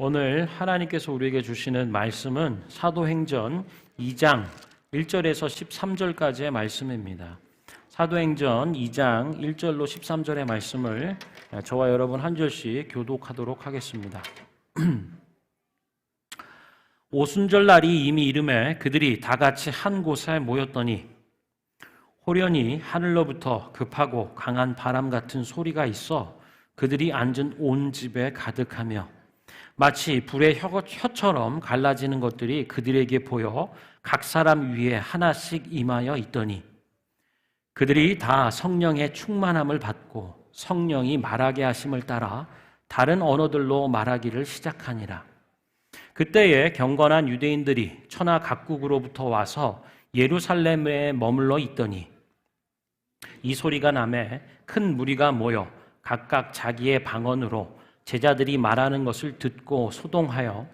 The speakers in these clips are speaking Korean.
오늘 하나님께서 우리에게 주시는 말씀은 사도행전 2장 1절에서 13절까지의 말씀입니다. 사도행전 2장 1절로 13절의 말씀을 저와 여러분 한 절씩 교독하도록 하겠습니다. 오순절 날이 이미 이름에 그들이 다 같이 한 곳에 모였더니 호련히 하늘로부터 급하고 강한 바람 같은 소리가 있어 그들이 앉은 온 집에 가득하며 마치 불의 혀처럼 갈라지는 것들이 그들에게 보여 각 사람 위에 하나씩 임하여 있더니 그들이 다 성령의 충만함을 받고 성령이 말하게 하심을 따라 다른 언어들로 말하기를 시작하니라. 그때에 경건한 유대인들이 천하 각국으로부터 와서 예루살렘에 머물러 있더니 이 소리가 나매 큰 무리가 모여 각각 자기의 방언으로 제자들이 말하는 것을 듣고 소동하여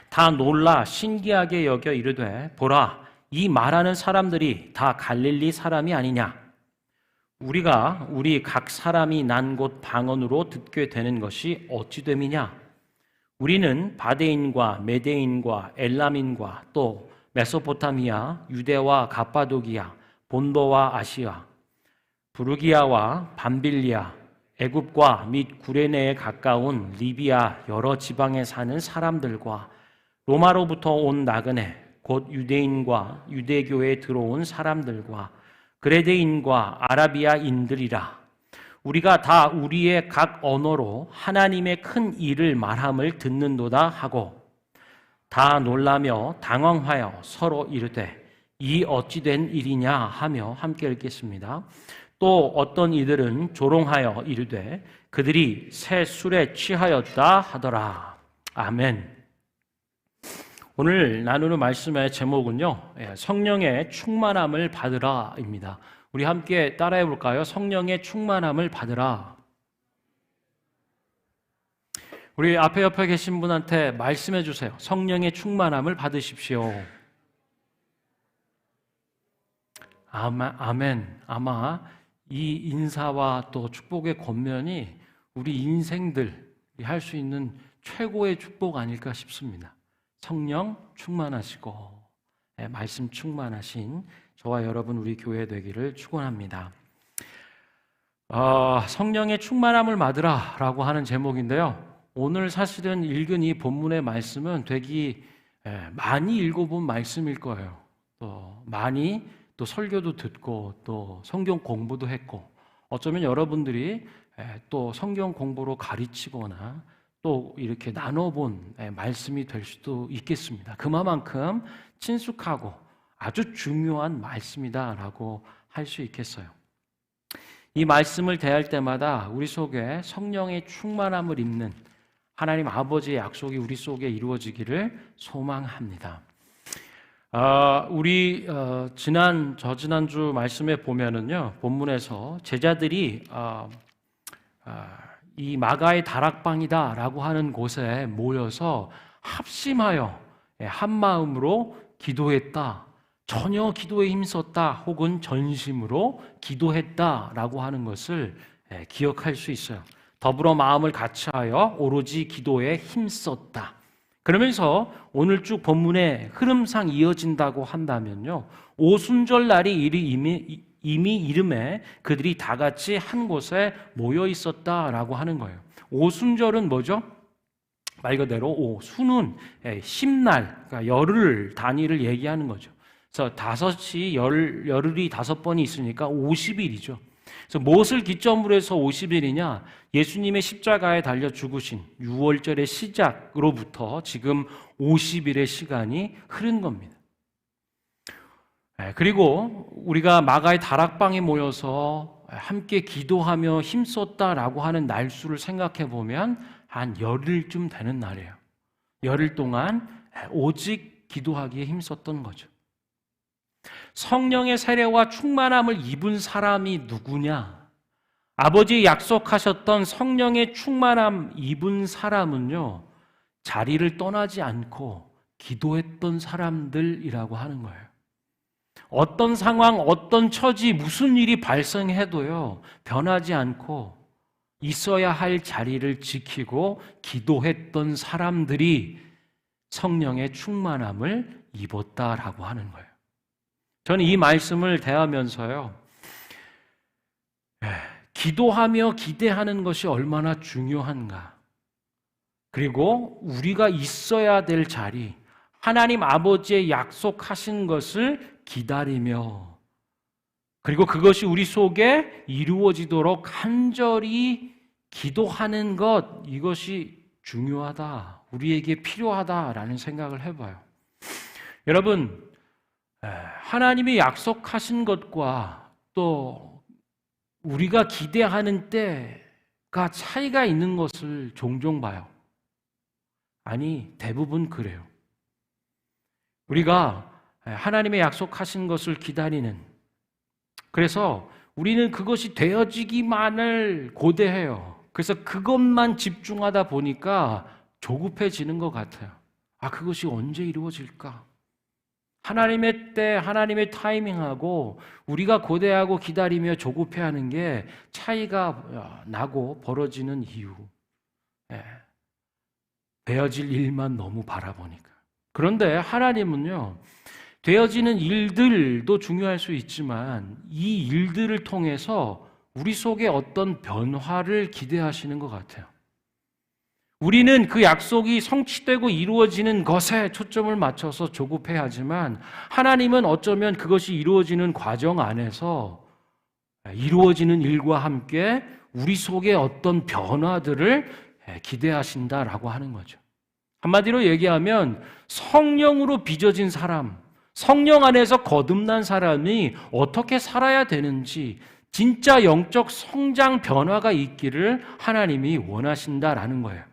다 놀라 신기하게 여겨 이르되 보라, 이 말하는 사람들이 다 갈릴리 사람이 아니냐? 우리가 우리 각 사람이 난 곳 방언으로 듣게 되는 것이 어찌 됨이냐? 우리는 바데인과 메데인과 엘람인과 또 메소포타미아, 유대와 갑바도기아, 본도와 아시아, 부르기아와 밤빌리아, 애굽과 및 구레네에 가까운 리비아 여러 지방에 사는 사람들과 로마로부터 온 나그네 곧 유대인과 유대교에 들어온 사람들과 그레데인과 아라비아인들이라. 우리가 다 우리의 각 언어로 하나님의 큰 일을 말함을 듣는도다 하고 다 놀라며 당황하여 서로 이르되 이 어찌 된 일이냐 하며 함께 읽겠습니다. 또 어떤 이들은 조롱하여 이르되 그들이 새 술에 취하였다 하더라. 아멘. 오늘 나누는 말씀의 제목은요, 성령의 충만함을 받으라입니다. 우리 함께 따라해 볼까요? 성령의 충만함을 받으라. 우리 앞에 옆에 계신 분한테 말씀해 주세요. 성령의 충만함을 받으십시오. 아멘. 아마 이 인사와 또 축복의 권면이 우리 인생들이 할 수 있는 최고의 축복 아닐까 싶습니다. 성령 충만하시고 말씀 충만하신 저와 여러분 우리 교회 되기를 축원합니다. 성령의 충만함을 받으라 라고 하는 제목인데요. 오늘 사실은 읽은 이 본문의 말씀은 되게 많이 읽어본 말씀일 거예요. 또 많이 또 설교도 듣고 또 성경 공부도 했고 어쩌면 여러분들이 또 성경 공부로 가르치거나 또 이렇게 나눠본 말씀이 될 수도 있겠습니다. 그만큼 친숙하고 아주 중요한 말씀이다라고 할 수 있겠어요. 이 말씀을 대할 때마다 우리 속에 성령의 충만함을 입는 하나님 아버지의 약속이 우리 속에 이루어지기를 소망합니다. 우리 저지난주 말씀에 보면은요, 본문에서 제자들이 이 마가의 다락방이다라고 하는 곳에 모여서 합심하여 한 마음으로 기도했다. 전혀 기도에 힘썼다. 혹은 전심으로 기도했다라고 하는 것을 기억할 수 있어요. 더불어 마음을 같이하여 오로지 기도에 힘썼다. 그러면서 오늘 쭉 본문의 흐름상 이어진다고 한다면요, 오순절 날이 이미 이름에 그들이 다 같이 한 곳에 모여 있었다라고 하는 거예요. 오순절은 뭐죠? 말 그대로 수는 십날, 그러니까 열흘 단위를 얘기하는 거죠. 그래서 열흘이 5번이 있으니까 50일이죠. 그래서 무엇을 기점으로 해서 50일이냐? 예수님의 십자가에 달려 죽으신 6월절의 시작으로부터 지금 50일의 시간이 흐른 겁니다. 그리고 우리가 마가의 다락방에 모여서 함께 기도하며 힘썼다라고 하는 날수를 생각해 보면 한 열흘쯤 되는 날이에요. 열흘 동안 오직 기도하기에 힘썼던 거죠. 성령의 세례와 충만함을 입은 사람이 누구냐? 아버지 약속하셨던 성령의 충만함 입은 사람은요, 자리를 떠나지 않고 기도했던 사람들이라고 하는 거예요. 어떤 상황, 어떤 처지, 무슨 일이 발생해도요, 변하지 않고 있어야 할 자리를 지키고 기도했던 사람들이 성령의 충만함을 입었다라고 하는 거예요. 저는 이 말씀을 대하면서요, 기도하며 기대하는 것이 얼마나 중요한가. 그리고 우리가 있어야 될 자리, 하나님 아버지의 약속하신 것을 기다리며, 그리고 그것이 우리 속에 이루어지도록 간절히 기도하는 것, 이것이 중요하다, 우리에게 필요하다라는 생각을 해봐요. 여러분, 하나님이 약속하신 것과 또 우리가 기대하는 때가 차이가 있는 것을 종종 봐요. 아니, 대부분 그래요. 우리가 하나님의 약속하신 것을 기다리는, 그래서 우리는 그것이 되어지기만을 고대해요. 그래서 그것만 집중하다 보니까 조급해지는 것 같아요. 그것이 언제 이루어질까? 하나님의 때, 하나님의 타이밍하고 우리가 고대하고 기다리며 조급해하는 게 차이가 나고 벌어지는 이유. 되어질 일만 너무 바라보니까. 그런데 하나님은요, 되어지는 일들도 중요할 수 있지만 이 일들을 통해서 우리 속에 어떤 변화를 기대하시는 것 같아요. 우리는 그 약속이 성취되고 이루어지는 것에 초점을 맞춰서 조급해하지만 하나님은 어쩌면 그것이 이루어지는 과정 안에서 이루어지는 일과 함께 우리 속에 어떤 변화들을 기대하신다라고 하는 거죠. 한마디로 얘기하면 성령으로 빚어진 사람, 성령 안에서 거듭난 사람이 어떻게 살아야 되는지, 진짜 영적 성장 변화가 있기를 하나님이 원하신다라는 거예요.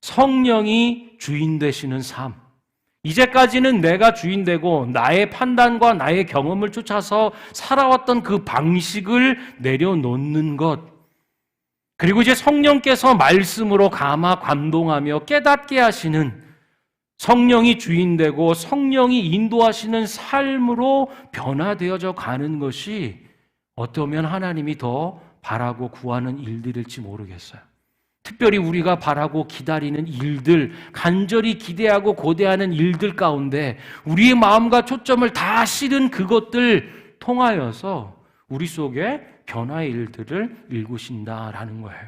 성령이 주인 되시는 삶. 이제까지는 내가 주인 되고 나의 판단과 나의 경험을 쫓아서 살아왔던 그 방식을 내려놓는 것. 그리고 이제 성령께서 말씀으로 감화 감동하며 깨닫게 하시는, 성령이 주인 되고 성령이 인도하시는 삶으로 변화되어져 가는 것이 어쩌면 하나님이 더 바라고 구하는 일들일지 모르겠어요. 특별히 우리가 바라고 기다리는 일들, 간절히 기대하고 고대하는 일들 가운데 우리의 마음과 초점을 다 실은 그것들 통하여서 우리 속에 변화의 일들을 일구신다라는 거예요.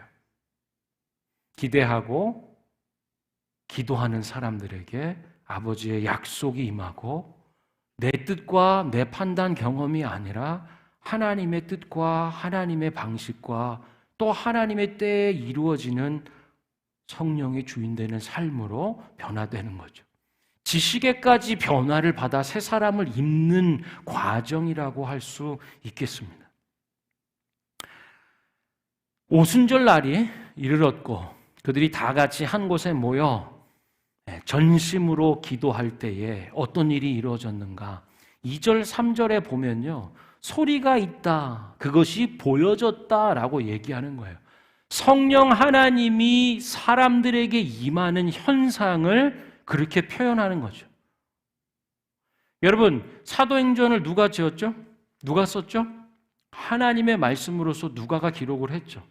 기대하고 기도하는 사람들에게 아버지의 약속이 임하고 내 뜻과 내 판단 경험이 아니라 하나님의 뜻과 하나님의 방식과 또 하나님의 때에 이루어지는 성령의 주인 되는 삶으로 변화되는 거죠. 지식에까지 변화를 받아 새 사람을 입는 과정이라고 할 수 있겠습니다. 오순절 날이 이르렀고 그들이 다 같이 한 곳에 모여 전심으로 기도할 때에 어떤 일이 이루어졌는가? 2절, 3절에 보면요, 소리가 있다, 그것이 보여졌다라고 얘기하는 거예요. 성령 하나님이 사람들에게 임하는 현상을 그렇게 표현하는 거죠. 여러분, 사도행전을 누가 지었죠? 누가 썼죠? 하나님의 말씀으로서 누가가 기록을 했죠.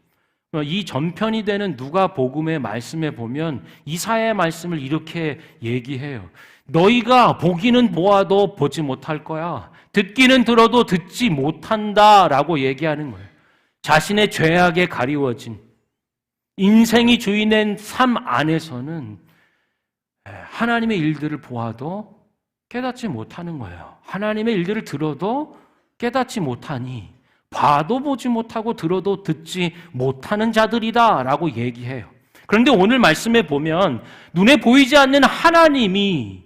이 전편이 되는 누가복음의 말씀에 보면 이사야의 말씀을 이렇게 얘기해요. 너희가 보기는 보아도 보지 못할 거야. 듣기는 들어도 듣지 못한다라고 얘기하는 거예요. 자신의 죄악에 가리워진 인생이 주인인 삶 안에서는 하나님의 일들을 보아도 깨닫지 못하는 거예요. 하나님의 일들을 들어도 깨닫지 못하니 봐도 보지 못하고 들어도 듣지 못하는 자들이다 라고 얘기해요. 그런데 오늘 말씀에 보면 눈에 보이지 않는 하나님이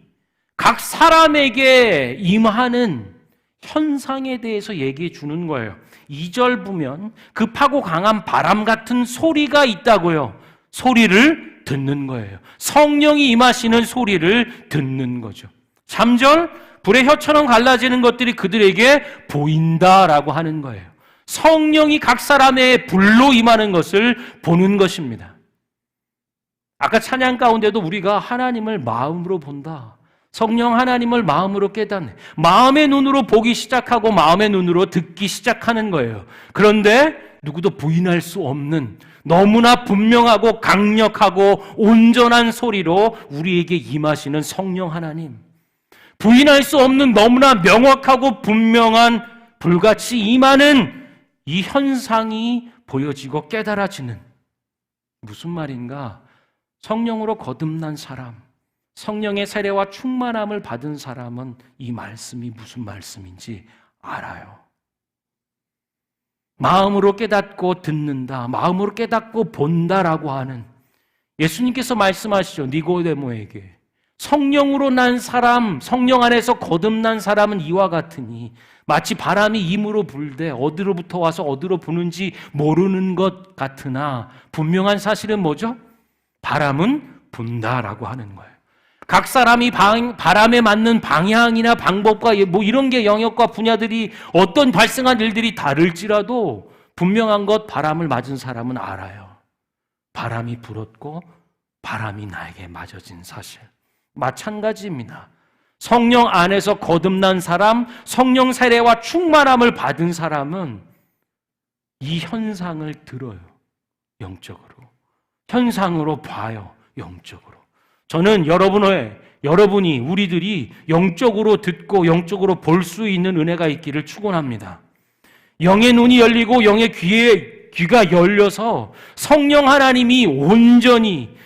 각 사람에게 임하는 현상에 대해서 얘기해 주는 거예요. 2절 보면 급하고 강한 바람 같은 소리가 있다고요. 소리를 듣는 거예요. 성령이 임하시는 소리를 듣는 거죠. 3절 불의 혀처럼 갈라지는 것들이 그들에게 보인다라고 하는 거예요. 성령이 각 사람의 불로 임하는 것을 보는 것입니다. 아까 찬양 가운데도 우리가 하나님을 마음으로 본다. 성령 하나님을 마음으로 깨닫네. 마음의 눈으로 보기 시작하고 마음의 눈으로 듣기 시작하는 거예요. 그런데 누구도 부인할 수 없는 너무나 분명하고 강력하고 온전한 소리로 우리에게 임하시는 성령 하나님. 부인할 수 없는 너무나 명확하고 분명한 불같이 임하는 이 현상이 보여지고 깨달아지는, 무슨 말인가? 성령으로 거듭난 사람, 성령의 세례와 충만함을 받은 사람은 이 말씀이 무슨 말씀인지 알아요. 마음으로 깨닫고 듣는다, 마음으로 깨닫고 본다라고 하는, 예수님께서 말씀하시죠. 니고데모에게 성령으로 난 사람, 성령 안에서 거듭난 사람은 이와 같으니 마치 바람이 임으로 불되 어디로부터 와서 어디로 부는지 모르는 것 같으나 분명한 사실은 뭐죠? 바람은 분다라고 하는 거예요. 각 사람이 바람에 맞는 방향이나 방법과 뭐 이런 게 영역과 분야들이 어떤 발생한 일들이 다를지라도 분명한 것, 바람을 맞은 사람은 알아요. 바람이 불었고 바람이 나에게 맞아진 사실. 마찬가지입니다. 성령 안에서 거듭난 사람, 성령 세례와 충만함을 받은 사람은 이 현상을 들어요. 영적으로. 현상으로 봐요. 영적으로. 저는 여러분이, 우리들이 영적으로 듣고 영적으로 볼 수 있는 은혜가 있기를 축원합니다. 영의 눈이 열리고 영의 귀가 열려서 성령 하나님이 온전히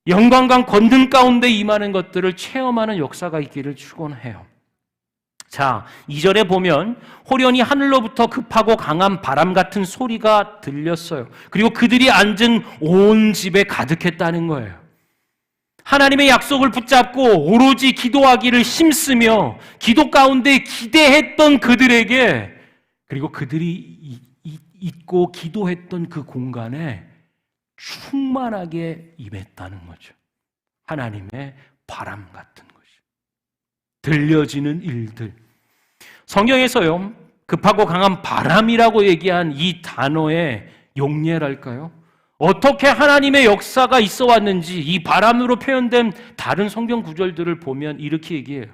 영광과 권능 가운데 임하는 것들을 체험하는 역사가 있기를 축원해요. 자, 2절에 보면 호련히 하늘로부터 급하고 강한 바람 같은 소리가 들렸어요. 그리고 그들이 앉은 온 집에 가득했다는 거예요. 하나님의 약속을 붙잡고 오로지 기도하기를 힘쓰며 기도 가운데 기대했던 그들에게, 그리고 그들이 있고 기도했던 그 공간에 충만하게 임했다는 거죠. 하나님의 바람 같은 것이 들려지는 일들. 성경에서요, 급하고 강한 바람이라고 얘기한 이 단어의 용례랄까요? 어떻게 하나님의 역사가 있어 왔는지 이 바람으로 표현된 다른 성경 구절들을 보면 이렇게 얘기해요.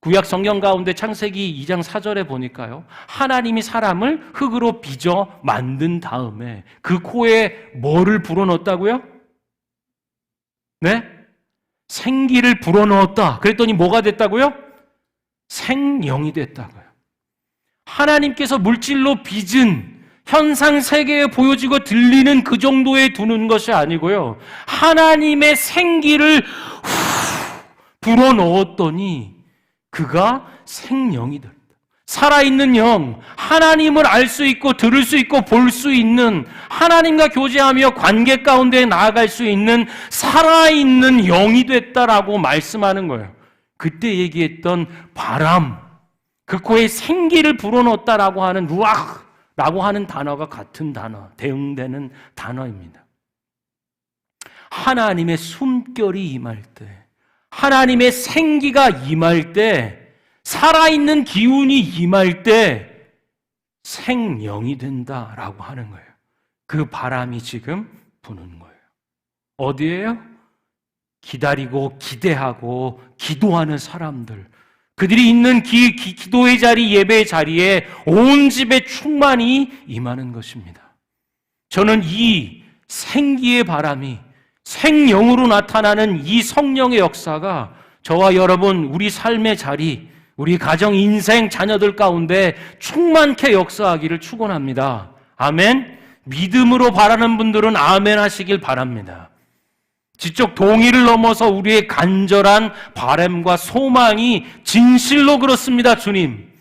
구약 성경 가운데 창세기 2장 4절에 보니까요, 하나님이 사람을 흙으로 빚어 만든 다음에 그 코에 뭐를 불어넣었다고요? 네? 생기를 불어넣었다. 그랬더니 뭐가 됐다고요? 생명이 됐다고요. 하나님께서 물질로 빚은 현상 세계에 보여지고 들리는 그 정도에 두는 것이 아니고요, 하나님의 생기를 불어넣었더니 그가 생명이 된다. 살아있는 영, 하나님을 알 수 있고 들을 수 있고 볼 수 있는, 하나님과 교제하며 관계 가운데 나아갈 수 있는 살아있는 영이 됐다라고 말씀하는 거예요. 그때 얘기했던 바람, 그 코에 생기를 불어넣었다라고 하는 루아흐라고 하는 단어가 같은 단어, 대응되는 단어입니다. 하나님의 숨결이 임할 때, 하나님의 생기가 임할 때, 살아있는 기운이 임할 때 생명이 된다라고 하는 거예요. 그 바람이 지금 부는 거예요. 어디예요? 기다리고 기대하고 기도하는 사람들, 그들이 있는 기도의 자리, 예배의 자리에 온 집에 충만히 임하는 것입니다. 저는 이 생기의 바람이, 생명으로 나타나는 이 성령의 역사가 저와 여러분, 우리 삶의 자리, 우리 가정, 인생, 자녀들 가운데 충만케 역사하기를 축원합니다. 아멘. 믿음으로 바라는 분들은 아멘 하시길 바랍니다. 지적 동의를 넘어서 우리의 간절한 바람과 소망이 진실로 그렇습니다. 주님,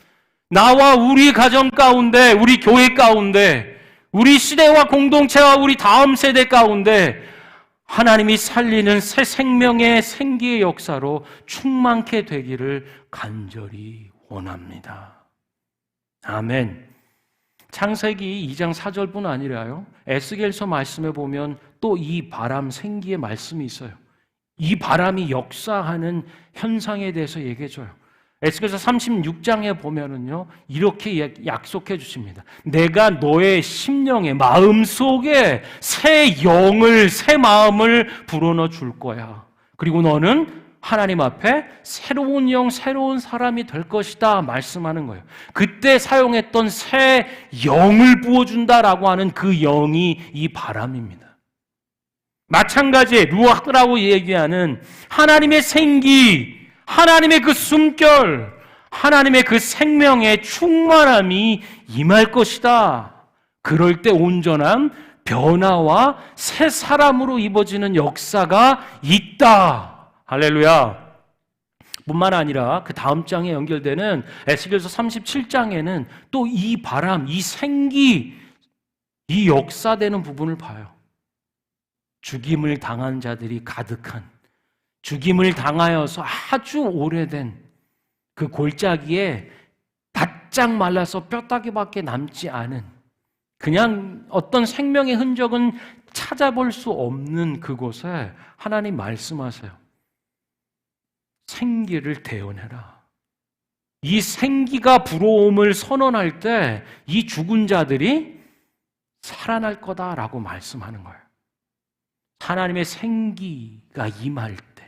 나와 우리 가정 가운데, 우리 교회 가운데, 우리 시대와 공동체와 우리 다음 세대 가운데 하나님이 살리는 새 생명의 생기의 역사로 충만케 되기를 간절히 원합니다. 아멘. 창세기 2장 4절뿐 아니라요, 에스겔서 말씀에 보면 또 이 바람 생기의 말씀이 있어요. 이 바람이 역사하는 현상에 대해서 얘기해줘요. 에스겔서 36장에 보면은요, 이렇게 약속해 주십니다. 내가 너의 심령에, 마음속에 새 영을, 새 마음을 불어넣어 줄 거야. 그리고 너는 하나님 앞에 새로운 영, 새로운 사람이 될 것이다 말씀하는 거예요. 그때 사용했던 새 영을 부어준다라고 하는 그 영이 이 바람입니다. 마찬가지에 루아흐라고 얘기하는 하나님의 생기, 하나님의 그 숨결, 하나님의 그 생명의 충만함이 임할 것이다. 그럴 때 온전한 변화와 새 사람으로 입어지는 역사가 있다. 할렐루야. 뿐만 아니라 그 다음 장에 연결되는 에스겔서 37장에는 또 이 바람, 이 생기, 이 역사되는 부분을 봐요. 죽임을 당한 자들이 가득한, 죽임을 당하여서 아주 오래된 그 골짜기에 바짝 말라서 뼈다귀밖에 남지 않은, 그냥 어떤 생명의 흔적은 찾아볼 수 없는 그곳에 하나님 말씀하세요. 생기를 대언해라. 이 생기가 불어옴을 선언할 때 이 죽은 자들이 살아날 거다라고 말씀하는 거예요. 하나님의 생기가 임할 때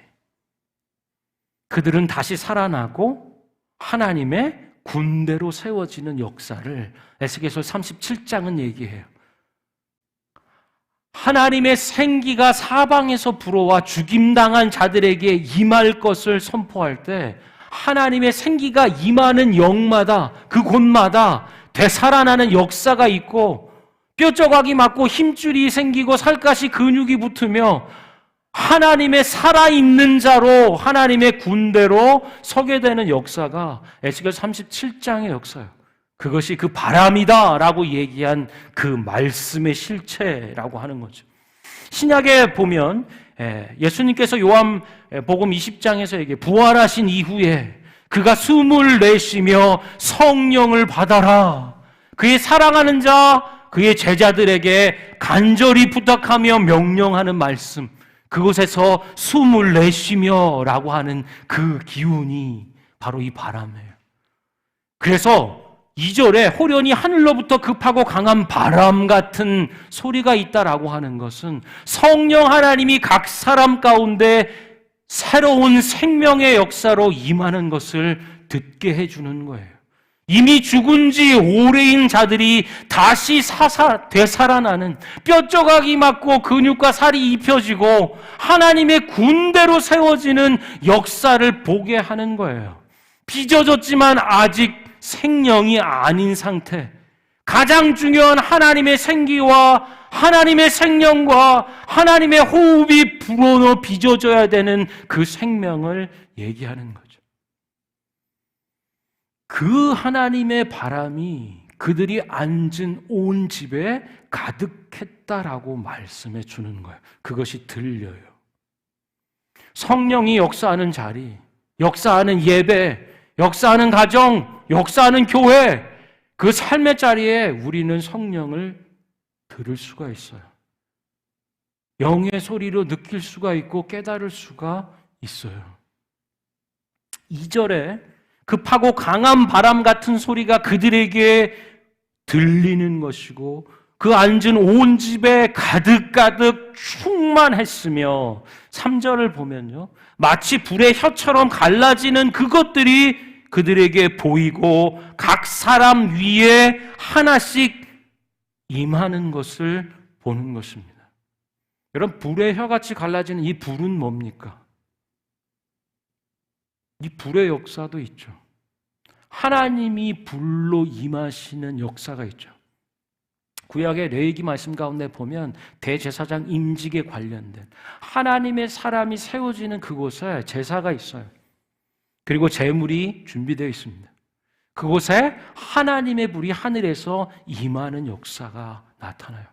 그들은 다시 살아나고 하나님의 군대로 세워지는 역사를 에스겔서 37장은 얘기해요. 하나님의 생기가 사방에서 불어와 죽임당한 자들에게 임할 것을 선포할 때 하나님의 생기가 임하는 영마다, 그 곳마다 되살아나는 역사가 있고 뼈조각이 맞고 힘줄이 생기고 살갗이 근육이 붙으며 하나님의 살아있는 자로 하나님의 군대로 서게 되는 역사가 에스겔 37장의 역사예요. 그것이 그 바람이다 라고 얘기한 그 말씀의 실체라고 하는 거죠. 신약에 보면 예수님께서 요한복음 20장에서 얘기해 부활하신 이후에 그가 숨을 내쉬며 성령을 받아라. 그의 사랑하는 자, 그의 제자들에게 간절히 부탁하며 명령하는 말씀, 그곳에서 숨을 내쉬며 라고 하는 그 기운이 바로 이 바람이에요. 그래서 2절에 호련히 하늘로부터 급하고 강한 바람 같은 소리가 있다라고 하는 것은 성령 하나님이 각 사람 가운데 새로운 생명의 역사로 임하는 것을 듣게 해주는 거예요. 이미 죽은 지 오래인 자들이 다시 되살아나는, 뼈조각이 맞고 근육과 살이 입혀지고 하나님의 군대로 세워지는 역사를 보게 하는 거예요. 빚어졌지만 아직 생명이 아닌 상태, 가장 중요한 하나님의 생기와 하나님의 생명과 하나님의 호흡이 불어넣어 빚어져야 되는 그 생명을 얘기하는 거죠. 그 하나님의 바람이 그들이 앉은 온 집에 가득했다라고 말씀해 주는 거예요. 그것이 들려요. 성령이 역사하는 자리, 역사하는 예배, 역사하는 가정, 역사하는 교회, 그 삶의 자리에 우리는 성령을 들을 수가 있어요. 영의 소리로 느낄 수가 있고 깨달을 수가 있어요. 2절에 급하고 강한 바람 같은 소리가 그들에게 들리는 것이고 그 앉은 온 집에 가득가득 충만했으며 3절을 보면요, 마치 불의 혀처럼 갈라지는 그것들이 그들에게 보이고 각 사람 위에 하나씩 임하는 것을 보는 것입니다. 여러분, 불의 혀같이 갈라지는 이 불은 뭡니까? 이 불의 역사도 있죠. 하나님이 불로 임하시는 역사가 있죠. 구약의 레위기 말씀 가운데 보면 대제사장 임직에 관련된 하나님의 사람이 세워지는 그곳에 제사가 있어요. 그리고 제물이 준비되어 있습니다. 그곳에 하나님의 불이 하늘에서 임하는 역사가 나타나요.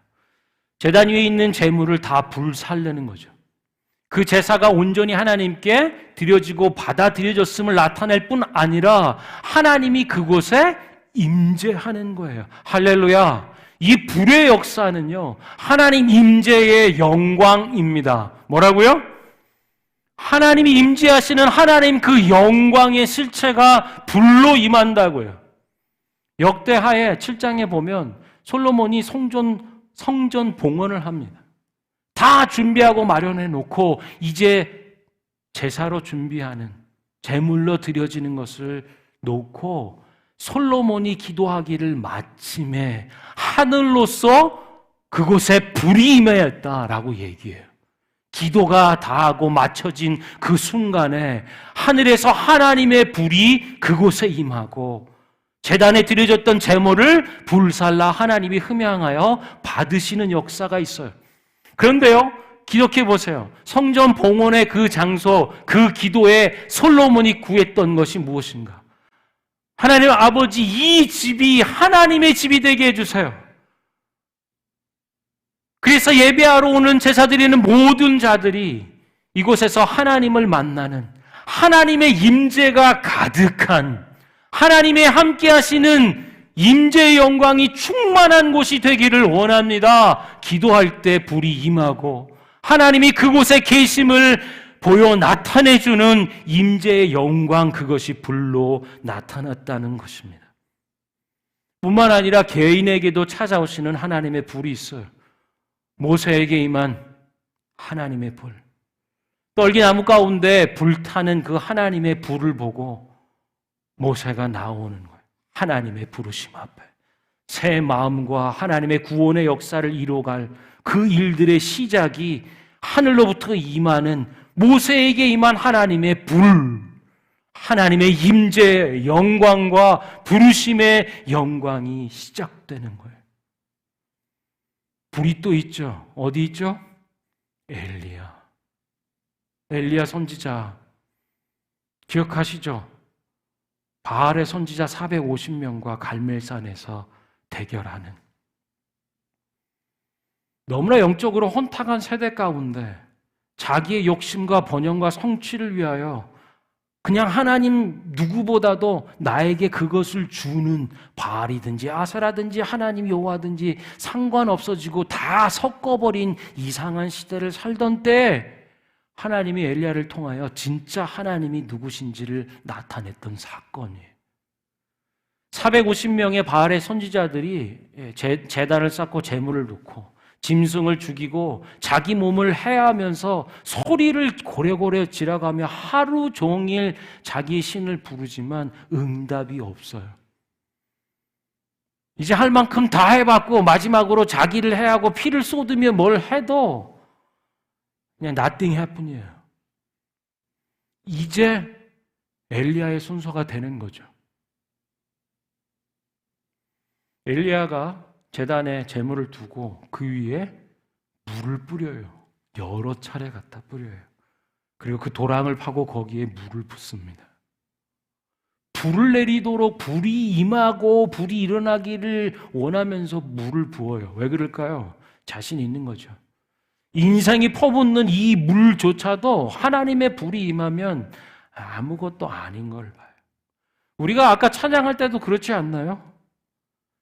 제단 위에 있는 제물을 다 불살르는 거죠. 그 제사가 온전히 하나님께 드려지고 받아들여졌음을 나타낼 뿐 아니라 하나님이 그곳에 임재하는 거예요. 할렐루야. 이 불의 역사는요, 하나님 임재의 영광입니다. 뭐라고요? 하나님이 임재하시는 하나님 그 영광의 실체가 불로 임한다고요. 역대하의 7장에 보면 솔로몬이 성전 봉헌을 합니다. 다 준비하고 마련해 놓고 이제 제사로 준비하는 제물로 드려지는 것을 놓고 솔로몬이 기도하기를 마침에 하늘로서 그곳에 불이 임하였다라고 얘기해요. 기도가 다하고 맞춰진 그 순간에 하늘에서 하나님의 불이 그곳에 임하고 제단에 드려졌던 제물을 불살라 하나님이 흠양하여 받으시는 역사가 있어요. 그런데요, 기억해 보세요. 성전 봉헌의 그 장소, 그 기도에 솔로몬이 구했던 것이 무엇인가? 하나님 아버지, 이 집이 하나님의 집이 되게 해주세요. 그래서 예배하러 오는 제사 드리는 모든 자들이 이곳에서 하나님을 만나는 하나님의 임재가 가득한 하나님의 함께 하시는 임재의 영광이 충만한 곳이 되기를 원합니다. 기도할 때 불이 임하고 하나님이 그곳에 계심을 보여 나타내주는 임재의 영광, 그것이 불로 나타났다는 것입니다. 뿐만 아니라 개인에게도 찾아오시는 하나님의 불이 있어요. 모세에게 임한 하나님의 불. 떨기나무 가운데 불타는 그 하나님의 불을 보고 모세가 나오는 거예요. 하나님의 부르심 앞에 새 마음과 하나님의 구원의 역사를 이뤄갈 그 일들의 시작이 하늘로부터 임하는 모세에게 임한 하나님의 불, 하나님의 임재의 영광과 부르심의 영광이 시작되는 거예요. 불이 또 있죠. 어디 있죠? 엘리야 선지자 기억하시죠? 바알의 선지자 450명과 갈멜산에서 대결하는, 너무나 영적으로 혼탁한 세대 가운데 자기의 욕심과 번영과 성취를 위하여 그냥 하나님 누구보다도 나에게 그것을 주는 바알이든지 아세라든지 하나님 여호와든지 상관없어지고 다 섞어버린 이상한 시대를 살던 때 하나님이 엘리야를 통하여 진짜 하나님이 누구신지를 나타냈던 사건이에요. 450명의 바알의 선지자들이 제단을 쌓고 제물을 놓고 짐승을 죽이고 자기 몸을 해하면서 소리를 고래고래 지라가며 하루 종일 자기 신을 부르지만 응답이 없어요. 이제 할 만큼 다 해봤고 마지막으로 자기를 해하고 피를 쏟으며 뭘 해도 그냥 nothing happen이에요. 이제 엘리야의 순서가 되는 거죠. 엘리야가 제단에 제물을 두고 그 위에 물을 뿌려요. 여러 차례 갖다 뿌려요. 그리고 그 도랑을 파고 거기에 물을 붓습니다. 불을 내리도록 불이 임하고 불이 일어나기를 원하면서 물을 부어요. 왜 그럴까요? 자신이 있는 거죠. 인생이 퍼붓는 이 물조차도 하나님의 불이 임하면 아무것도 아닌 걸 봐요. 우리가 아까 찬양할 때도 그렇지 않나요?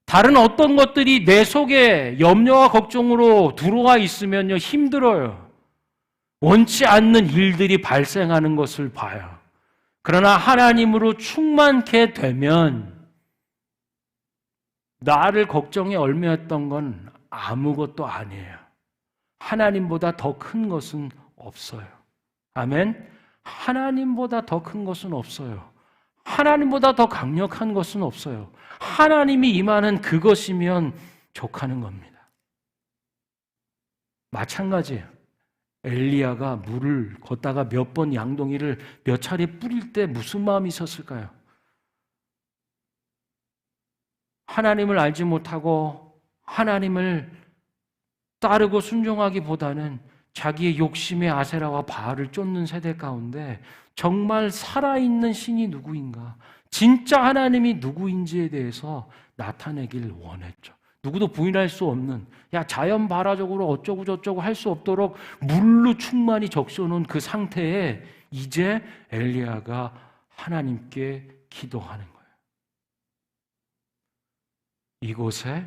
다른 어떤 것들이 내 속에 염려와 걱정으로 들어와 있으면요, 힘들어요. 원치 않는 일들이 발생하는 것을 봐요. 그러나 하나님으로 충만케 되면 나를 걱정에 얽매였던 건 아무것도 아니에요. 하나님보다 더 큰 것은 없어요. 아멘? 하나님보다 더 큰 것은 없어요. 하나님보다 더 강력한 것은 없어요. 하나님이 임하는 그것이면 족하는 겁니다. 마찬가지예요. 엘리야가 물을 걷다가 몇 번 양동이를 몇 차례 뿌릴 때 무슨 마음이 있었을까요? 하나님을 알지 못하고 하나님을 따르고 순종하기보다는 자기의 욕심의 아세라와 바알을 쫓는 세대 가운데 정말 살아있는 신이 누구인가, 진짜 하나님이 누구인지에 대해서 나타내길 원했죠. 누구도 부인할 수 없는, 자연 발화적으로 어쩌고 저쩌고 할 수 없도록 물로 충만히 적셔놓은 그 상태에 이제 엘리야가 하나님께 기도하는 거예요. 이곳에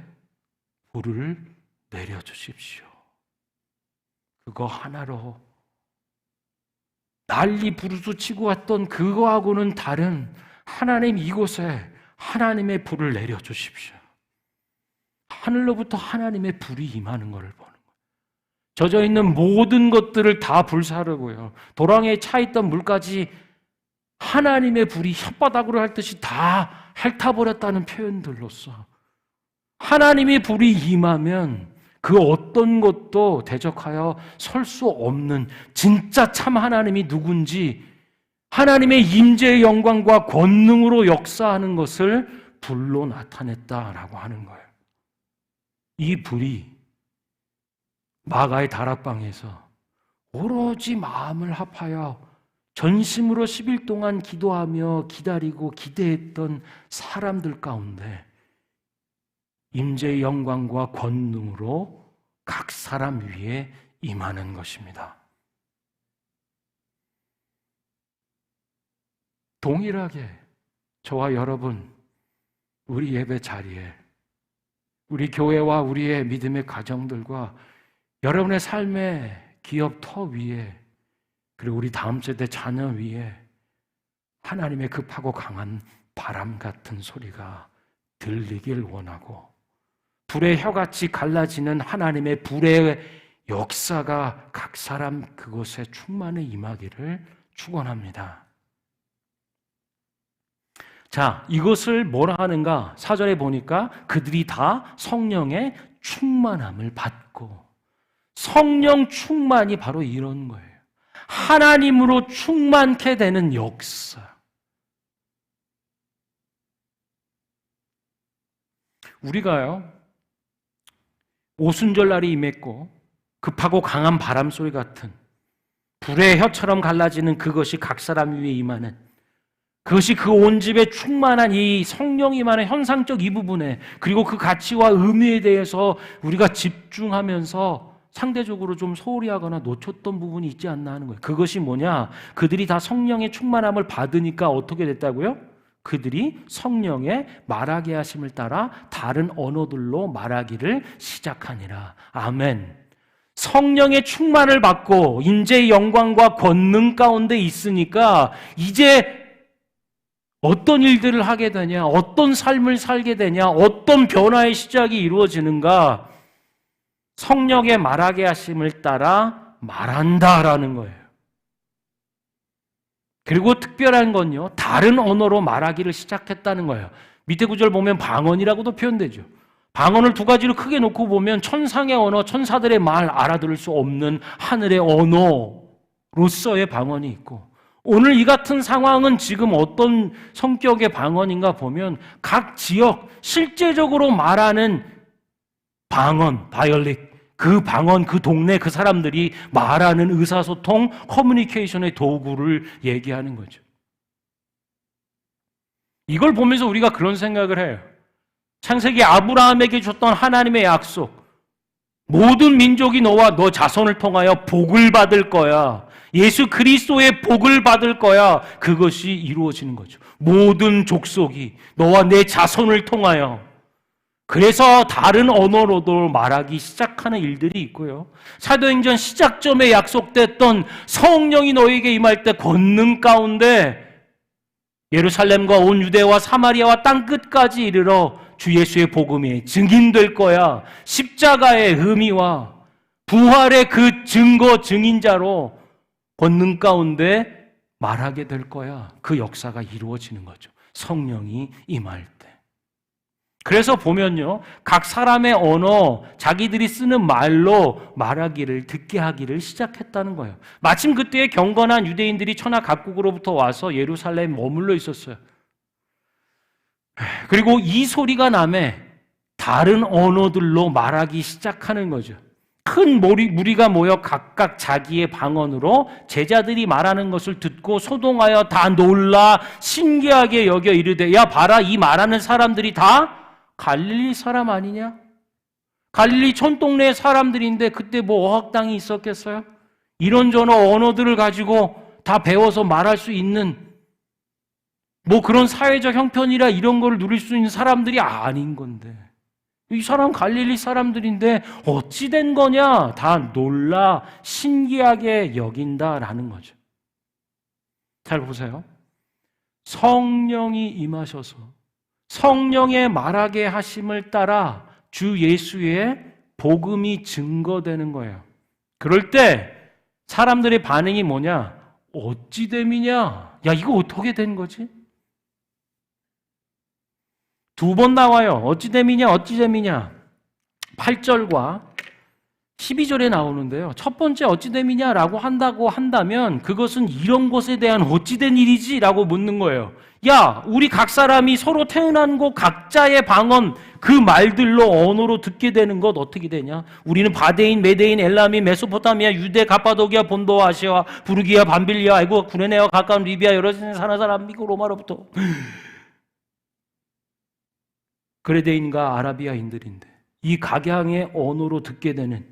불을 내려주십시오. 그거 하나로 난리 부르스 치고 왔던 그거하고는 다른 하나님, 이곳에 하나님의 불을 내려주십시오. 하늘로부터 하나님의 불이 임하는 것을 보는 거예요. 젖어 있는 모든 것들을 다 불사르고요. 도랑에 차 있던 물까지 하나님의 불이 혓바닥으로 할 듯이 다 핥아버렸다는 표현들로서 하나님의 불이 임하면 그 어떤 것도 대적하여 설 수 없는 진짜 참 하나님이 누군지 하나님의 임재의 영광과 권능으로 역사하는 것을 불로 나타냈다라고 하는 거예요. 이 불이 마가의 다락방에서 오로지 마음을 합하여 전심으로 10일 동안 기도하며 기다리고 기대했던 사람들 가운데 임재의 영광과 권능으로 각 사람 위에 임하는 것입니다. 동일하게 저와 여러분, 우리 예배 자리에 우리 교회와 우리의 믿음의 가정들과 여러분의 삶의 기업 터 위에 그리고 우리 다음 세대 자녀 위에 하나님의 급하고 강한 바람 같은 소리가 들리길 원하고 불의 혀같이 갈라지는 하나님의 불의 역사가 각 사람 그곳에 충만히 임하기를 축원합니다. 자, 이것을 뭐라 하는가? 4절에 보니까 그들이 다 성령의 충만함을 받고 성령 충만이 바로 이런 거예요. 하나님으로 충만케 되는 역사. 우리가요, 오순절날이 임했고 급하고 강한 바람 소리 같은 불의 혀처럼 갈라지는 그것이 각 사람 위에 임하는 그것이 그 온 집에 충만한 이 성령이 임하는 현상적 이 부분에 그리고 그 가치와 의미에 대해서 우리가 집중하면서 상대적으로 좀 소홀히 하거나 놓쳤던 부분이 있지 않나 하는 거예요. 그것이 뭐냐? 그들이 다 성령의 충만함을 받으니까 어떻게 됐다고요? 그들이 성령의 말하게 하심을 따라 다른 언어들로 말하기를 시작하니라. 아멘. 성령의 충만을 받고 임재의 영광과 권능 가운데 있으니까 이제 어떤 일들을 하게 되냐, 어떤 삶을 살게 되냐, 어떤 변화의 시작이 이루어지는가? 성령의 말하게 하심을 따라 말한다라는 거예요. 그리고 특별한 건요, 다른 언어로 말하기를 시작했다는 거예요. 밑에 구절 보면 방언이라고도 표현되죠. 방언을 두 가지로 크게 놓고 보면 천상의 언어, 천사들의 말 알아들을 수 없는 하늘의 언어로서의 방언이 있고, 오늘 이 같은 상황은 지금 어떤 성격의 방언인가 보면 각 지역 실제적으로 말하는 방언, 다이얼렉트, 그 방언, 그 동네 그 사람들이 말하는 의사소통, 커뮤니케이션의 도구를 얘기하는 거죠. 이걸 보면서 우리가 그런 생각을 해요. 창세기 아브라함에게 줬던 하나님의 약속, 모든 민족이 너와 너 자손을 통하여 복을 받을 거야. 예수 그리스도의 복을 받을 거야. 그것이 이루어지는 거죠. 모든 족속이 너와 내 자손을 통하여. 그래서 다른 언어로도 말하기 시작하는 일들이 있고요. 사도행전 시작점에 약속됐던 성령이 너에게 임할 때 권능 가운데 예루살렘과 온 유대와 사마리아와 땅끝까지 이르러 주 예수의 복음이 증인될 거야. 십자가의 의미와 부활의 그 증거 증인자로 권능 가운데 말하게 될 거야. 그 역사가 이루어지는 거죠. 성령이 임할 때. 그래서 보면요, 각 사람의 언어, 자기들이 쓰는 말로 말하기를, 듣게 하기를 시작했다는 거예요. 마침 그때에 경건한 유대인들이 천하 각국으로부터 와서 예루살렘에 머물러 있었어요. 그리고 이 소리가 나매 다른 언어들로 말하기 시작하는 거죠. 큰 무리가 모여 각각 자기의 방언으로 제자들이 말하는 것을 듣고 소동하여 다 놀라 신기하게 여겨 이르되, 야 봐라, 이 말하는 사람들이 다 갈릴리 사람 아니냐? 갈릴리 촌동네 사람들인데 그때 뭐 어학당이 있었겠어요? 이런저런 언어들을 가지고 다 배워서 말할 수 있는 뭐 그런 사회적 형편이라 이런 걸 누릴 수 있는 사람들이 아닌 건데, 이 사람 갈릴리 사람들인데 어찌 된 거냐? 다 놀라 신기하게 여긴다라는 거죠. 잘 보세요. 성령이 임하셔서 성령의 말하게 하심을 따라 주 예수의 복음이 증거되는 거예요. 그럴 때 사람들의 반응이 뭐냐? 어찌 됨이냐? 야, 이거 어떻게 된 거지? 두 번 나와요. 어찌 됨이냐? 어찌 됨이냐? 8절과 12절에 나오는데요. 첫 번째 어찌 됨이냐라고 한다고 한다면 그것은 이런 것에 대한 어찌 된 일이지라고 묻는 거예요. 야, 우리 각 사람이 서로 태어난 곳 각자의 방언 그 말들로 언어로 듣게 되는 것 어떻게 되냐? 우리는 바데인, 메데인, 엘라민, 메소포타미아, 유대, 가파도기아, 본도, 아시아, 부르기아, 밤빌리아, 애국, 구레네와 가까운 리비아 여러 곳에 사는 사람, 미국, 로마로부터 그레데인과 아라비아인들인데 이 각양의 언어로 듣게 되는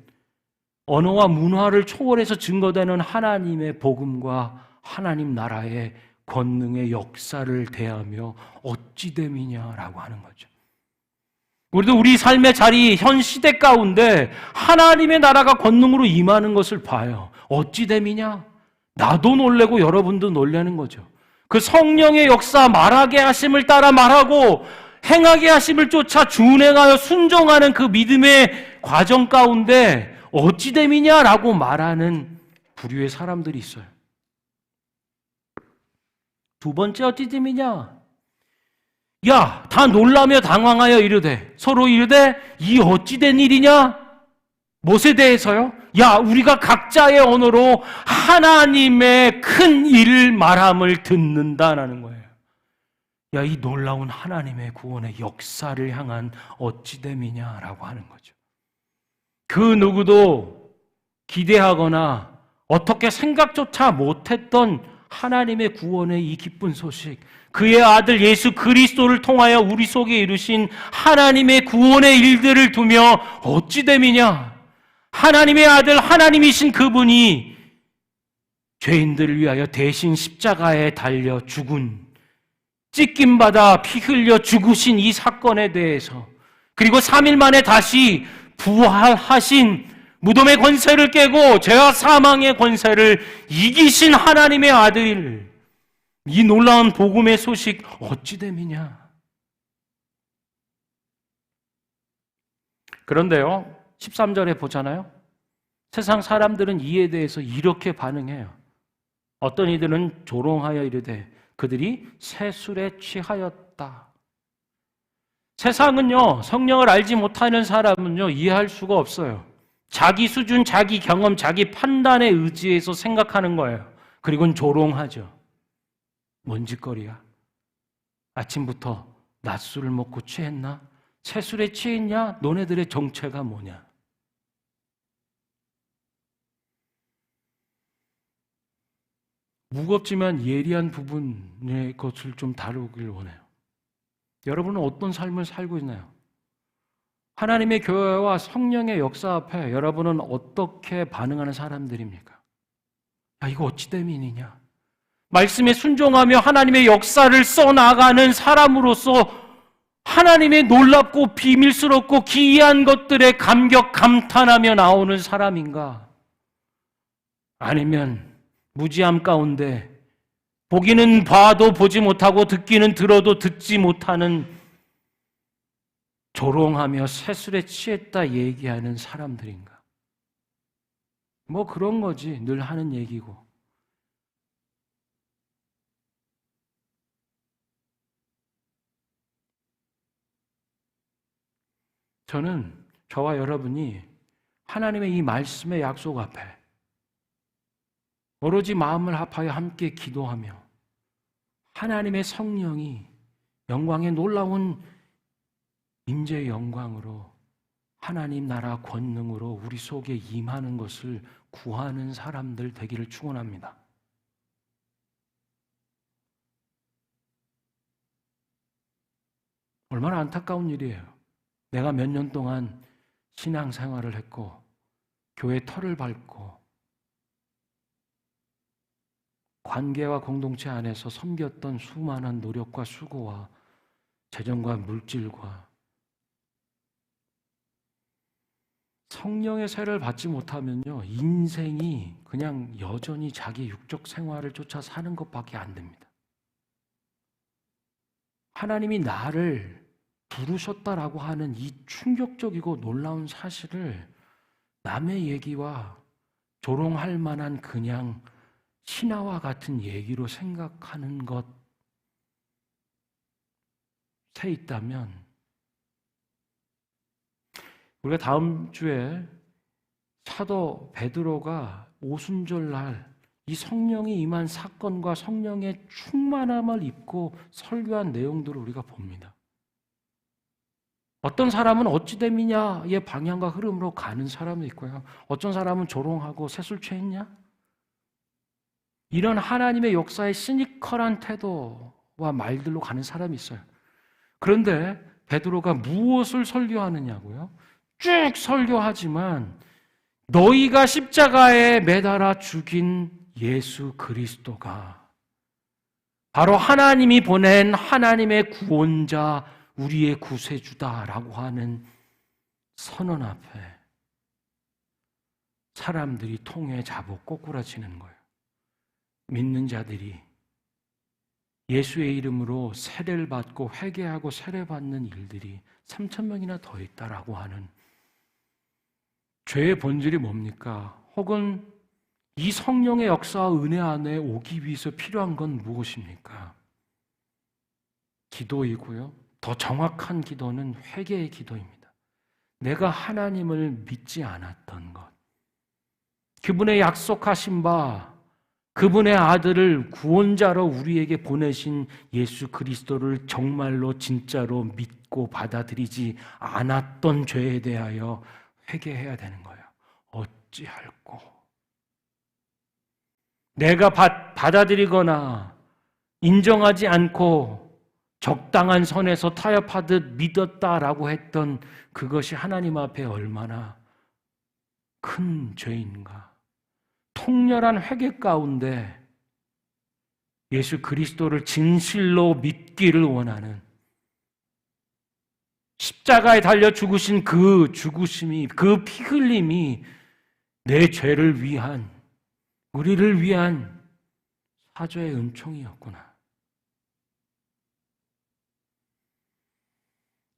언어와 문화를 초월해서 증거되는 하나님의 복음과 하나님 나라의 권능의 역사를 대하며 어찌 됨이냐라고 하는 거죠. 우리도 우리 삶의 자리, 현 시대 가운데 하나님의 나라가 권능으로 임하는 것을 봐요. 어찌 됨이냐? 나도 놀래고 여러분도 놀라는 거죠. 그 성령의 역사, 말하게 하심을 따라 말하고 행하게 하심을 쫓아 준행하여 순종하는 그 믿음의 과정 가운데 어찌 됨이냐라고 말하는 부류의 사람들이 있어요. 두 번째 어찌 됨이냐? 야, 다 놀라며 당황하여 이르되 서로 이르되 이 어찌 된 일이냐? 무엇에 대해서요? 야, 우리가 각자의 언어로 하나님의 큰 일을 말함을 듣는다라는 거예요. 야, 이 놀라운 하나님의 구원의 역사를 향한 어찌 됨이냐라고 하는 거죠. 그 누구도 기대하거나 어떻게 생각조차 못했던 하나님의 구원의 이 기쁜 소식, 그의 아들 예수 그리스도를 통하여 우리 속에 이루신 하나님의 구원의 일들을 두며 어찌 됨이냐? 하나님의 아들 하나님이신 그분이 죄인들을 위하여 대신 십자가에 달려 죽은, 찢김받아 피 흘려 죽으신 이 사건에 대해서, 그리고 3일 만에 다시 부활하신, 무덤의 권세를 깨고 죄와 사망의 권세를 이기신 하나님의 아들, 이 놀라운 복음의 소식 어찌 됨이냐? 그런데요, 13절에 보잖아요. 세상 사람들은 이에 대해서 이렇게 반응해요. 어떤 이들은 조롱하여 이르되 그들이 새술에 취하였다. 세상은요, 성령을 알지 못하는 사람은요, 이해할 수가 없어요. 자기 수준, 자기 경험, 자기 판단에 의지해서 생각하는 거예요. 그리고는 조롱하죠. 뭔 짓거리야? 아침부터 낮술을 먹고 취했나? 새술에 취했냐? 너네들의 정체가 뭐냐? 무겁지만 예리한 부분의 것을 좀 다루길 원해요. 여러분은 어떤 삶을 살고 있나요? 하나님의 교회와 성령의 역사 앞에 여러분은 어떻게 반응하는 사람들입니까? 야, 이거 어찌 됨이냐? 말씀에 순종하며 하나님의 역사를 써나가는 사람으로서 하나님의 놀랍고 비밀스럽고 기이한 것들에 감격, 감탄하며 나오는 사람인가? 아니면 무지함 가운데 보기는 봐도 보지 못하고 듣기는 들어도 듣지 못하는 조롱하며 새술에 취했다 얘기하는 사람들인가? 뭐 그런 거지, 늘 하는 얘기고. 저는 저와 여러분이 하나님의 이 말씀의 약속 앞에 오로지 마음을 합하여 함께 기도하며 하나님의 성령이 영광의 놀라운 임재의 영광으로 하나님 나라 권능으로 우리 속에 임하는 것을 구하는 사람들 되기를 축원합니다. 얼마나 안타까운 일이에요. 내가 몇 년 동안 신앙생활을 했고 교회 털을 밟고 관계와 공동체 안에서 섬겼던 수많은 노력과 수고와 재정과 물질과 성령의 세를 받지 못하면요, 인생이 그냥 여전히 자기 육적 생활을 쫓아 사는 것밖에 안 됩니다. 하나님이 나를 부르셨다라고 하는 이 충격적이고 놀라운 사실을 남의 얘기와 조롱할 만한 그냥 신화와 같은 얘기로 생각하는 것에 있다면 우리가 다음 주에 사도 베드로가 오순절날 이 성령이 임한 사건과 성령의 충만함을 입고 설교한 내용들을 우리가 봅니다. 어떤 사람은 어찌됨이냐의 방향과 흐름으로 가는 사람도 있고요. 어떤 사람은 조롱하고 새술 취했냐? 이런 하나님의 역사의 시니컬한 태도와 말들로 가는 사람이 있어요. 그런데 베드로가 무엇을 설교하느냐고요? 쭉 설교하지만 너희가 십자가에 매달아 죽인 예수 그리스도가 바로 하나님이 보낸 하나님의 구원자, 우리의 구세주다라고 하는 선언 앞에 사람들이 통에 잡고 꼬꾸라지는 거예요. 믿는 자들이 예수의 이름으로 세례를 받고 회개하고 세례받는 일들이 3,000명이나 더 있다라고 하는 죄의 본질이 뭡니까? 혹은 이 성령의 역사와 은혜 안에 오기 위해서 필요한 건 무엇입니까? 기도이고요. 더 정확한 기도는 회개의 기도입니다. 내가 하나님을 믿지 않았던 것, 그분의 약속하신 바, 그분의 아들을 구원자로 우리에게 보내신 예수 그리스도를 정말로 진짜로 믿고 받아들이지 않았던 죄에 대하여 회개해야 되는 거예요. 어찌할꼬? 내가 받아들이거나 인정하지 않고 적당한 선에서 타협하듯 믿었다라고 했던 그것이 하나님 앞에 얼마나 큰 죄인가. 통렬한 회개 가운데 예수 그리스도를 진실로 믿기를 원하는, 십자가에 달려 죽으신 그 죽으심이, 그 피 흘림이 내 죄를 위한, 우리를 위한 사죄의 은총이었구나.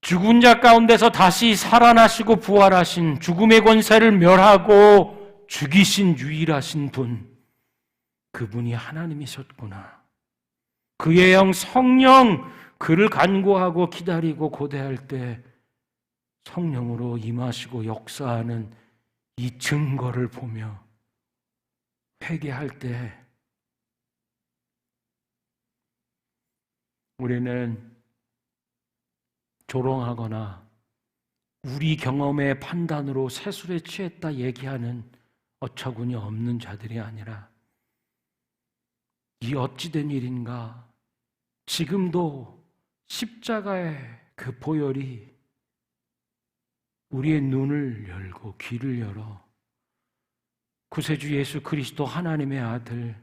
죽은 자 가운데서 다시 살아나시고 부활하신, 죽음의 권세를 멸하고 죽이신 유일하신 분, 그분이 하나님이셨구나. 그의 영 성령, 그를 간구하고 기다리고 고대할 때 성령으로 임하시고 역사하는 이 증거를 보며 회개할 때 우리는 조롱하거나 우리 경험의 판단으로 세술에 취했다 얘기하는 어처구니 없는 자들이 아니라, 이 어찌된 일인가, 지금도 십자가의 그 보혈이 우리의 눈을 열고 귀를 열어 구세주 예수 그리스도 하나님의 아들,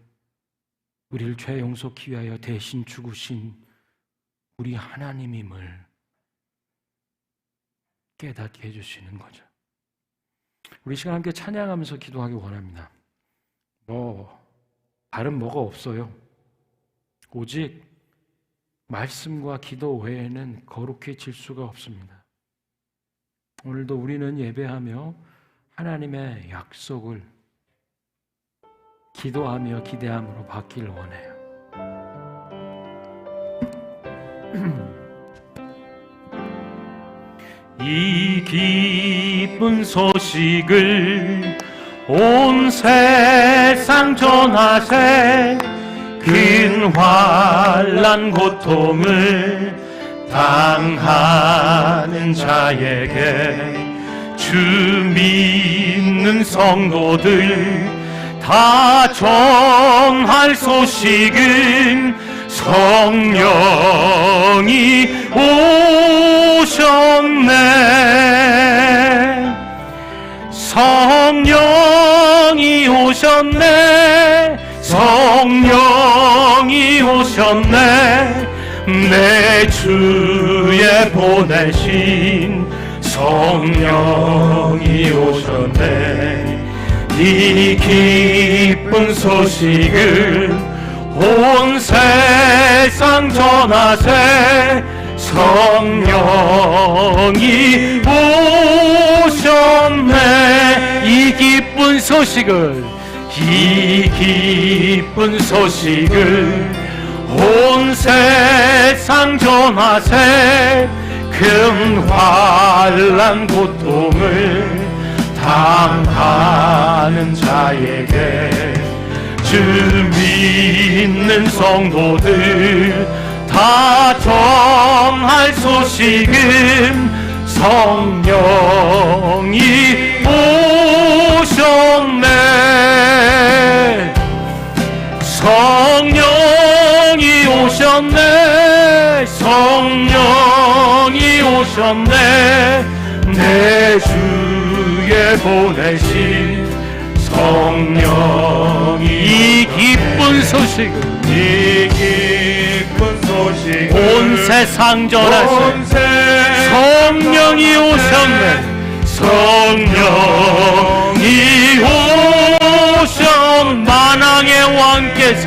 우리를 죄 용서하기 위하여 대신 죽으신 우리 하나님임을 깨닫게 해주시는 거죠. 우리 시간 함께 찬양하면서 기도하기 원합니다. 다른 뭐가 없어요. 오직 말씀과 기도 외에는 거룩해질 수가 없습니다. 오늘도 우리는 예배하며 하나님의 약속을 기도하며 기대함으로 받기를 원해요. 이 기쁜 소식을 온 세상 전하세. 큰 환난 고통을 당하는 자에게 주 믿는 성도들 다 전할 소식은 성령이 오셨네. 성령이 오셨네. 성령이 오셨네. 내 주에 보내신 성령이 오셨네. 이 기쁜 소식을 온 세상 전하세. 성령이 오셨네. 이 기쁜 소식을, 이 기쁜 소식을 온 세상 전하세. 큰 환난 고통을 당하는 자에게 주 믿는 성도들 다 전할 소식은 성령이 오셨네. 성령이 오셨네. 성령이 오셨네. 내 주에 보내신 성령이, 이 기쁜 소식을, 이 기쁜 소식을 온 세상 전하세. 성령이 오셨네. 성령이 오셨. 만왕의 왕께서,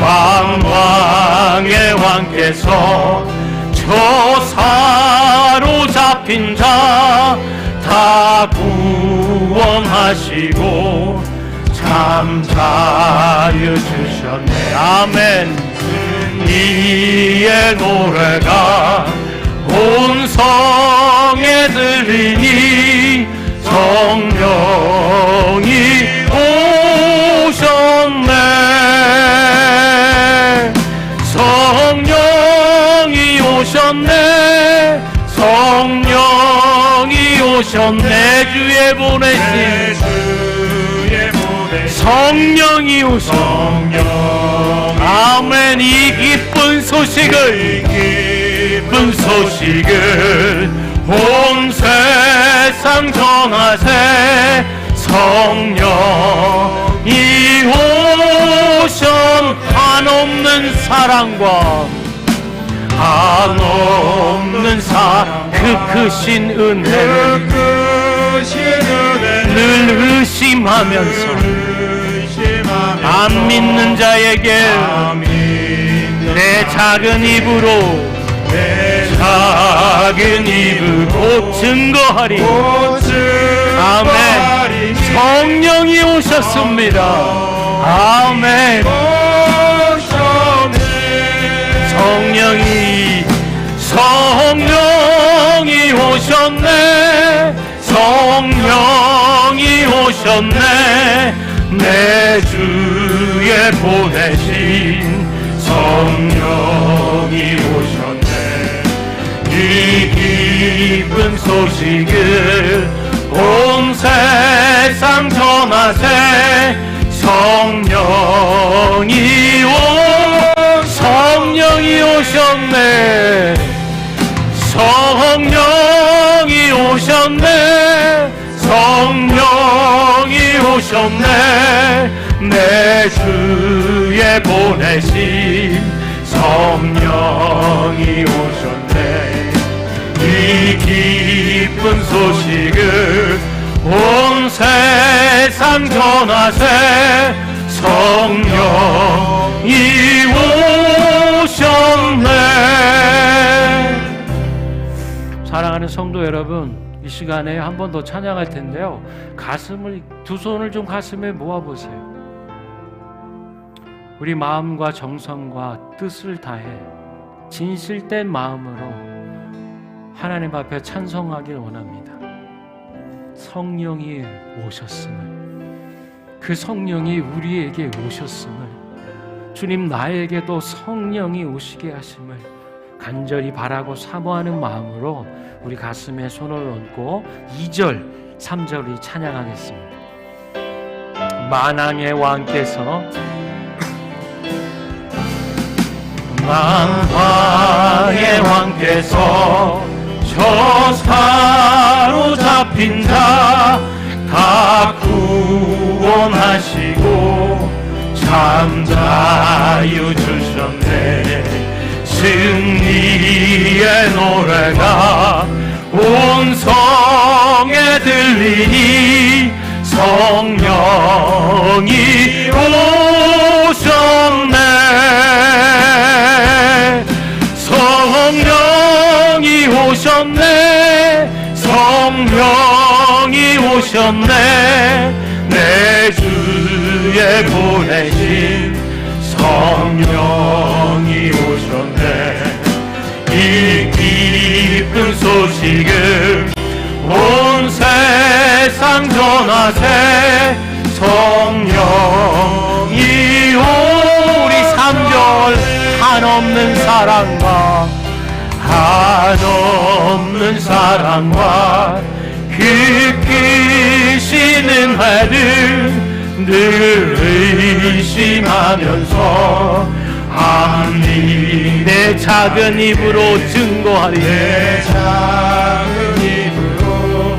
만왕의 왕께서 저 사로잡힌 자 다 구원하시고 참 자유 주셨네. 아멘. 이의 노래가 온 성에 들리니 성령이 오셨네. 성령이 오셨네. 성령이 오셨네. 주에 보내신 성령이 오셨네. 아멘. 이 기쁜 소식을, 기쁜 소식을 온 세상 전하세. 성령이 오셨. 한없는 사랑과 한없는 사랑, 그 크신 은혜를 늘 의심하면서 안 믿는 자에게 내 작은 입으로, 작은 입을 곧 증거하리. 아멘. 성령이 오셨습니다. 아멘. 성령이 오셨네. 성령이 오셨네. 내 주에 보내신 성령이 오셨네. 이 기쁜 소식을 온 세상 전하세. 성령이 오셨네. 성령이 오셨네. 성령이 오셨네. 내 주에 보내신 성령이 오셨네. 이 기쁜 소식을 온 세상 전하세. 성령이 오셨네. 사랑하는 성도 여러분, 이 시간에 한 번 더 찬양할 텐데요, 두 손을 좀 가슴에 모아보세요. 우리 마음과 정성과 뜻을 다해 진실된 마음으로 하나님 앞에 찬송하길 원합니다. 성령이 오셨음을, 그 성령이 우리에게 오셨음을, 주님 나에게도 성령이 오시게 하심을 간절히 바라고 사모하는 마음으로 우리 가슴에 손을 얹고 2절, 3절을 찬양하겠습니다. 만왕의 왕께서, 만왕의 왕께서 저 사로잡힌 자 다 구원하시고 참 자유 주셨네. 승리의 노래가 온 성에 들리니 성령이 오셨네. 성령이 오셨네. 성령이 오셨네. 오셨네. 내 주에 보내신 성령이 오셨네. 이 기쁜 소식을 온 세상 전하세. 성령이 우리 3절 한없는 사랑과 그 크신 은혜를 늘 의심하면서 아니 내 작은 입으로 증거하리. 내 작은 입으로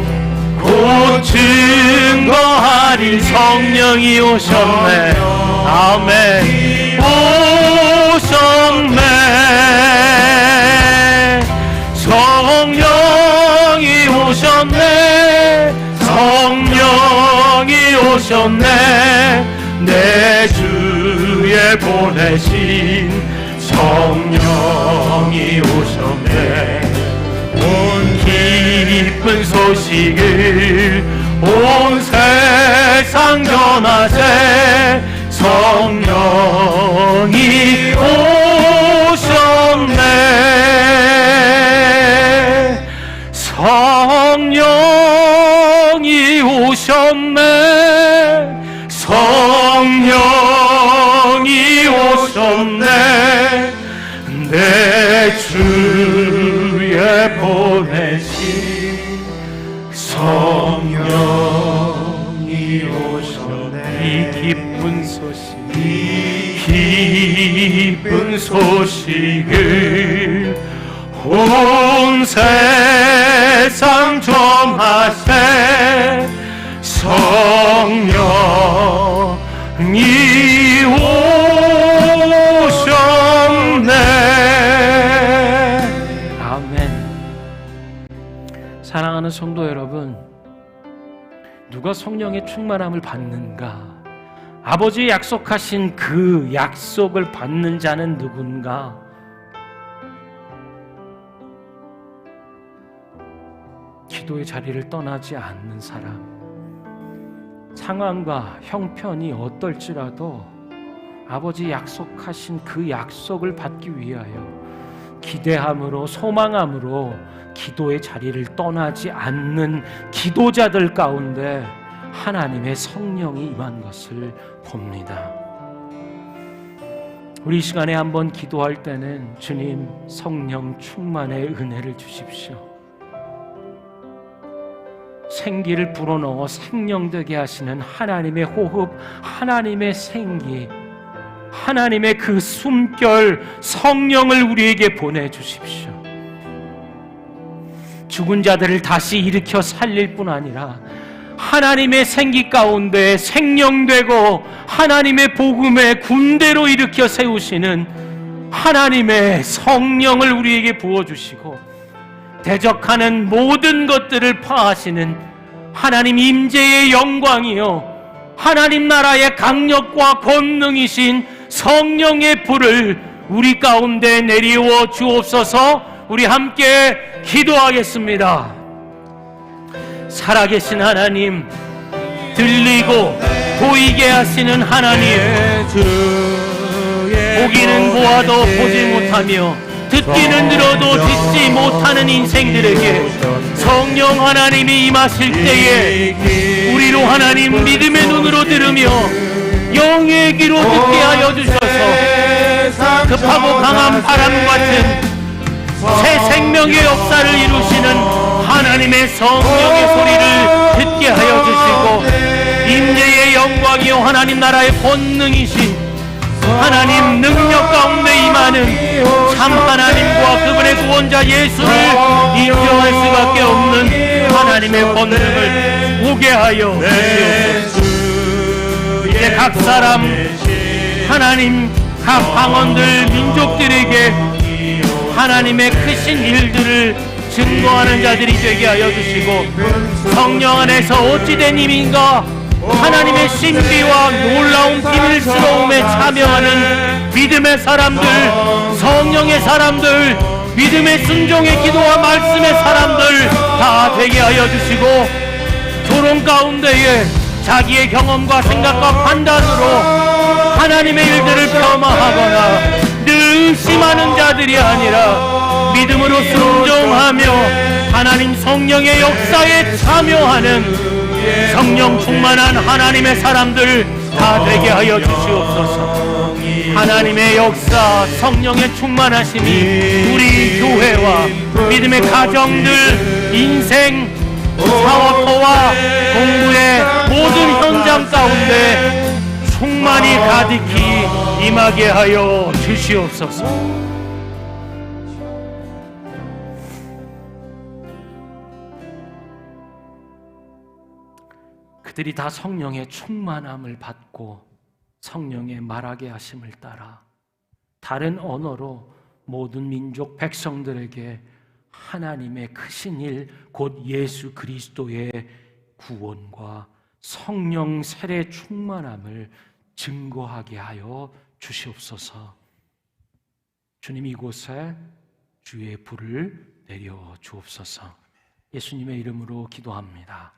곧 증거하리. 성령이 오셨네. 아멘. 오셨네. 성령이 오셨네. 성령이 오셨네. 내 주에 보내신 성령이 오셨네. 온 기쁜 소식을 온 세상 전하세. 성령이 오셨네. 성령이 오셨네. 성령이 오셨네. 내 주에 보내신 성령이 오셨네. 이 기쁜 소식을 온 세상 전하세. 성령이 오셨네. 아멘. 사랑하는 성도 여러분, 누가 성령의 충만함을 받는가? 아버지 약속하신 그 약속을 받는 자는 누군가? 기도의 자리를 떠나지 않는 사람. 상황과 형편이 어떨지라도 아버지 약속하신 그 약속을 받기 위하여 기대함으로 소망함으로 기도의 자리를 떠나지 않는 기도자들 가운데 하나님의 성령이 임한 것을 봅니다. 우리 시간에 한번 기도할 때는 주님 성령 충만의 은혜를 주십시오. 생기를 불어넣어 생명되게 하시는 하나님의 호흡, 하나님의 생기, 하나님의 그 숨결 성령을 우리에게 보내주십시오. 죽은 자들을 다시 일으켜 살릴 뿐 아니라 하나님의 생기 가운데 생명되고 하나님의 복음의 군대로 일으켜 세우시는 하나님의 성령을 우리에게 부어주시고 대적하는 모든 것들을 파하시는 하나님 임재의 영광이요 하나님 나라의 강력과 권능이신 성령의 불을 우리 가운데 내리워 주옵소서. 우리 함께 기도하겠습니다. 살아계신 하나님, 들리고 보이게 하시는 하나님, 보기는 보아도 보지 못하며 듣기는 들어도 듣지 못하는 인생들에게 성령 하나님이 임하실 때에 우리로 하나님 믿음의 눈으로 들으며 영의 귀로 듣게 하여 주셔서 급하고 강한 바람 같은 새 생명의 역사를 이루시는 하나님의 성령의 소리를 듣게 하여 주시고 임재의 영광이요 하나님 나라의 권능이신 하나님 능력 가운데 임하는 참 하나님과 그분의 구원자 예수를 인정할 수밖에 없는 하나님의 권능을 보게 하여 주시옵소서. 이제 각 사람 하나님 각 방언들 민족들에게 하나님의 크신 일들을 증거하는 자들이 되게 하여 주시고 성령 안에서 어찌된 힘인가 하나님의 신비와 놀라운 비밀스러움에 참여하는 믿음의 사람들, 성령의 사람들, 믿음의 순종의 기도와 말씀의 사람들 다 되게 하여 주시고 토론 가운데에 자기의 경험과 생각과 판단으로 하나님의 일들을 폄하하거나 늘 의심하는 자들이 아니라 믿음으로 순종하며 하나님 성령의 역사에 참여하는 성령 충만한 하나님의 사람들 다 되게 하여 주시옵소서. 하나님의 역사, 성령의 충만하심이 우리 교회와 믿음의 가정들, 인생, 사업터와 공부의 모든 현장 가운데 충만히 가득히 임하게 하여 주시옵소서. 그들이 다 성령의 충만함을 받고 성령의 말하게 하심을 따라 다른 언어로 모든 민족 백성들에게 하나님의 크신 일, 곧 예수 그리스도의 구원과 성령 세례 충만함을 증거하게 하여 주시옵소서. 주님, 이곳에 주의 불을 내려 주옵소서. 예수님의 이름으로 기도합니다.